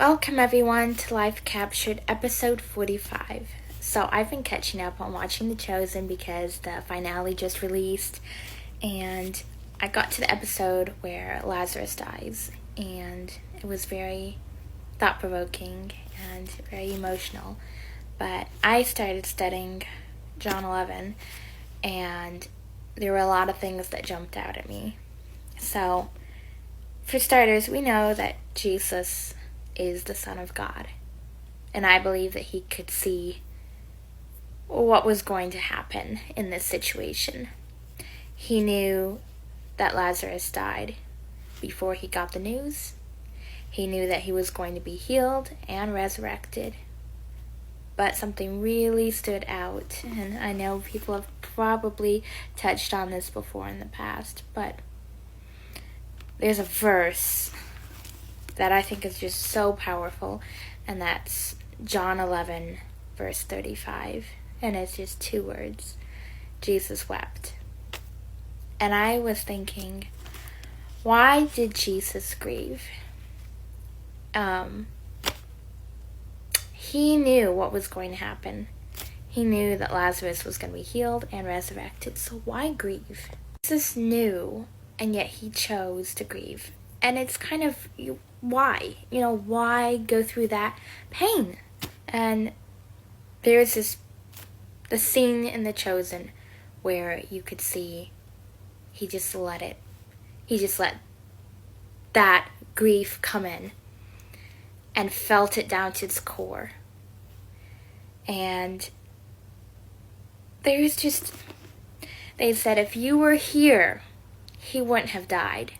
Welcome everyone to Life Captured episode 45. So I've been catching up on watching The Chosen because the finale just released, and I got to the episode where Lazarus dies, and it was very thought-provoking and very emotional. But I started studying John 11, and there were a lot of things that jumped out at me. So, for starters, we know that Jesus is the Son of God, and I believe that he could see what was going to happen in this situation. He knew that Lazarus died before he got the news. He knew that he was going to be healed and resurrected. But something really stood out, and I know people have probably touched on this before in the past, but there's a verse that I think is just so powerful, and that's John 11, verse 35, and it's just 2 words: Jesus wept. And I was thinking, why did Jesus grieve? He knew what was going to happen. He knew that Lazarus was going to be healed and resurrected, so why grieve? Jesus knew, and yet he chose to grieve. And it's kind of, why? Why go through that pain? And there's the scene in The Chosen where you could see he just let that grief come in and felt it down to its core. And they said, if you were here, he wouldn't have died.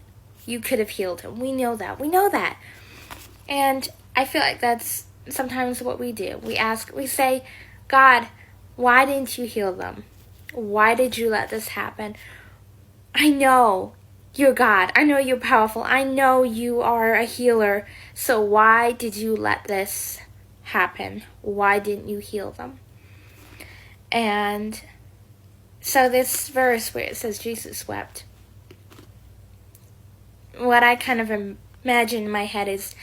You could have healed him. We know that. And I feel like that's sometimes what we do. We say, God, why didn't you heal them? Why did you let this happen? I know you're God. I know you're powerful. I know you are a healer. So why did you let this happen? Why didn't you heal them? And so this verse where it says Jesus wept, what I kind of imagine in my head is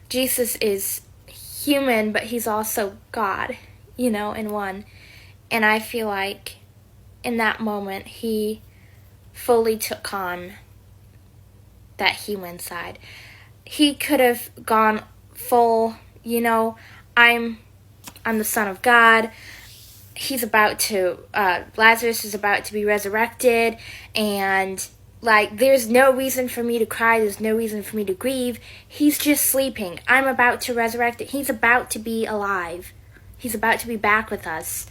Jesus is human, but he's also God, in one. And I feel like in that moment, he fully took on that human side. He could have gone full, I'm the Son of God. Lazarus is about to be resurrected, and there's no reason for me to cry. There's no reason for me to grieve. He's just sleeping. I'm about to resurrect it. He's about to be alive. He's about to be back with us.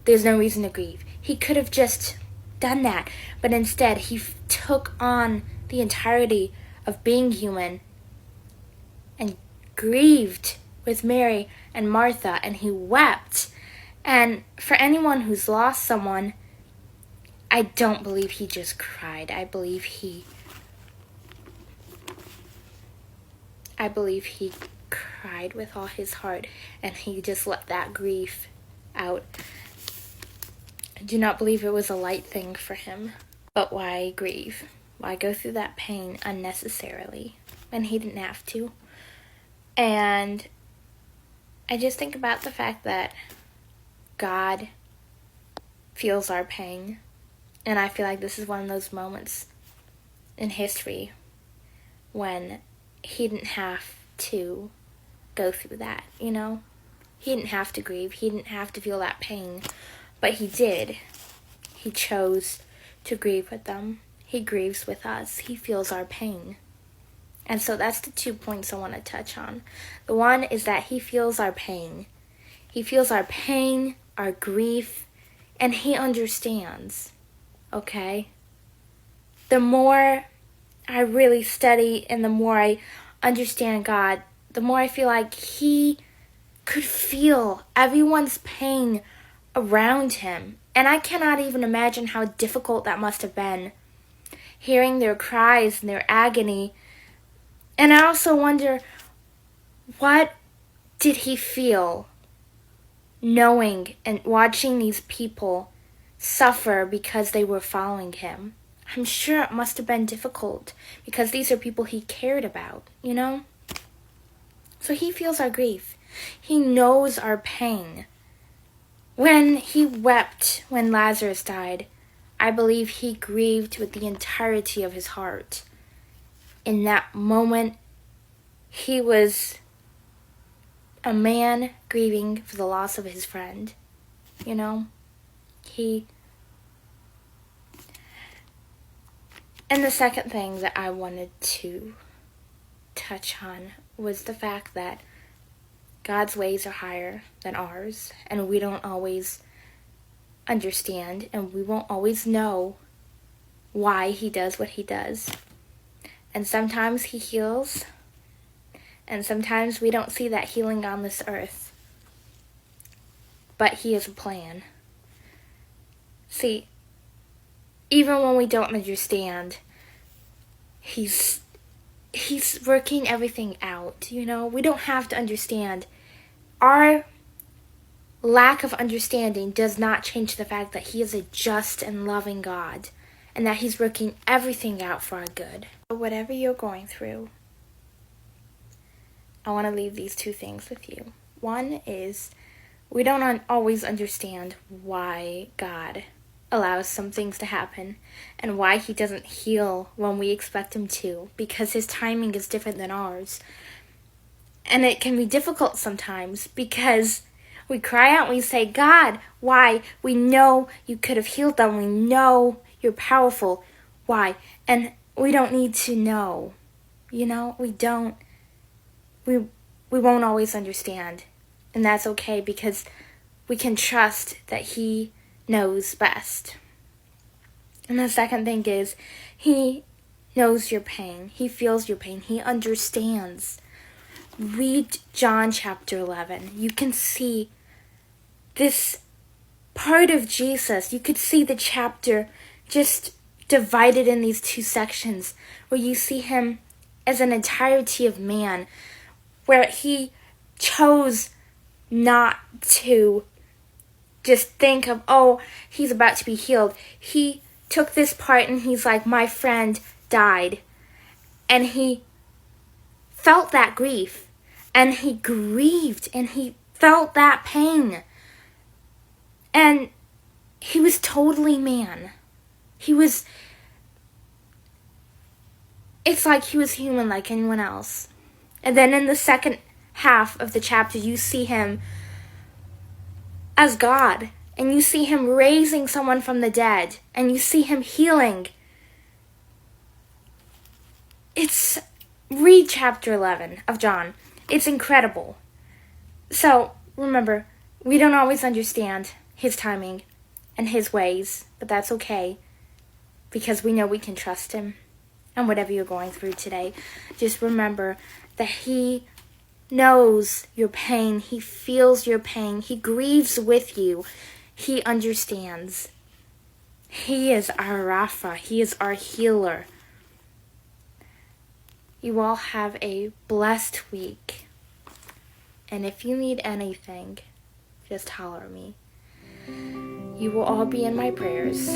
There's no reason to grieve. He could have just done that, but instead he took on the entirety of being human and grieved with Mary and Martha, and he wept. And for anyone who's lost someone, I don't believe he just cried. I believe he cried with all his heart, and he just let that grief out. I do not believe it was a light thing for him. But why grieve? Why go through that pain unnecessarily when he didn't have to? And I just think about the fact that God feels our pain. And I feel like this is one of those moments in history when he didn't have to go through that, He didn't have to grieve. He didn't have to feel that pain. But he did. He chose to grieve with them. He grieves with us. He feels our pain. And so that's the 2 points I want to touch on. The one is that he feels our pain. He feels our pain, our grief, and he understands. Okay? The more I really study and the more I understand God, the more I feel like he could feel everyone's pain around him. And I cannot even imagine how difficult that must have been, hearing their cries and their agony. And I also wonder, what did he feel knowing and watching these people suffer because they were following him? I'm sure it must have been difficult because these are people he cared about, So he feels our grief. He knows our pain. When he wept when Lazarus died, I believe he grieved with the entirety of his heart. In that moment, he was a man grieving for the loss of his friend. You know? And the second thing that I wanted to touch on was the fact that God's ways are higher than ours, and we don't always understand, and we won't always know why he does what he does. And sometimes he heals, and sometimes we don't see that healing on this earth. But he has a plan. See, even when we don't understand, he's working everything out, you know? We don't have to understand. Our lack of understanding does not change the fact that he is a just and loving God, and that he's working everything out for our good. So whatever you're going through, I want to leave these two things with you. One is, we don't always understand why God allows some things to happen and why he doesn't heal when we expect him to, because his timing is different than ours. And it can be difficult sometimes because we cry out and we say, God, why? We know you could have healed them. We know you're powerful. Why? And we don't need to know. You know, we don't. We won't always understand. And that's okay, because we can trust that he knows best. And the second thing is, he knows your pain. He feels your pain. He understands. Read John chapter 11. You can see this part of Jesus. You could see the chapter just divided in these two sections, where you see him as an entirety of man, where he chose not to just think of, oh, he's about to be healed. He took this part and he's like, my friend died. And he felt that grief. And he grieved. And he felt that pain. And he was totally man. It's like he was human like anyone else. And then in the second half of the chapter, you see him as God, and you see him raising someone from the dead, and you see him healing. Read chapter 11 of John. It's incredible. So, remember, we don't always understand his timing and his ways, but that's okay, because we know we can trust him. And whatever you're going through today, just remember that he knows your pain. He feels your pain. He grieves with you. He understands. He is our Rapha. He is our healer. You all have a blessed week. And if you need anything, just holler at me. You will all be in my prayers.